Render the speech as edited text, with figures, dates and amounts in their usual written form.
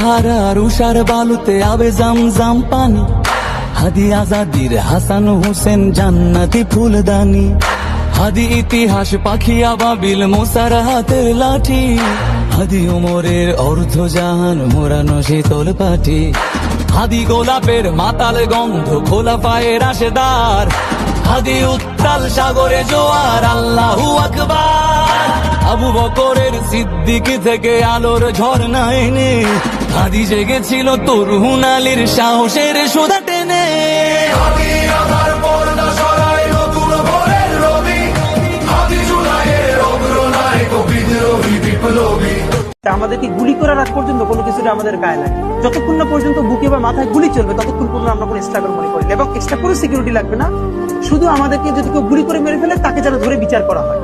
সাহারার উষার বালুতে আবে জামজাম পানি, হাদি আজাদির হাসান হোসেন জান্নাতি ফুলদানি, হাদি ইতিহাস পাখি আবাবিল মুসার হাতের লাঠি, হাদি ওমরের অর্ধ জাহান মোরানো শীতল পাটি, হাদি গোলাপের মাতাল গন্ধ খোলা পায়ের রাশেদার, হাদি উত্তাল সাগরে জোয়ার আল্লাহু আকবার, আবু বকরের সিদ্দিক থেকে আলোর ঝর্ণা এনে, হাদি জেগেছিল তরুণ আলীর সাহসের সুধা টেনে। আমাদেরকে গুলি করার আগ পর্যন্ত কোনো কিছুটা আমাদের গায়ে লাগে, যতক্ষণ না পর্যন্ত বুকে বা মাথায় গুলি চলবে ততক্ষণ পর্যন্ত আমরা কোনো স্ট্রাগল মনে করি, এবং এক্সট্রা কোনো সিকিউরিটি লাগবে না, শুধু আমাদেরকে যদি কেউ গুলি করে মেরে ফেলে তাকে যেন ধরে বিচার করা হয়।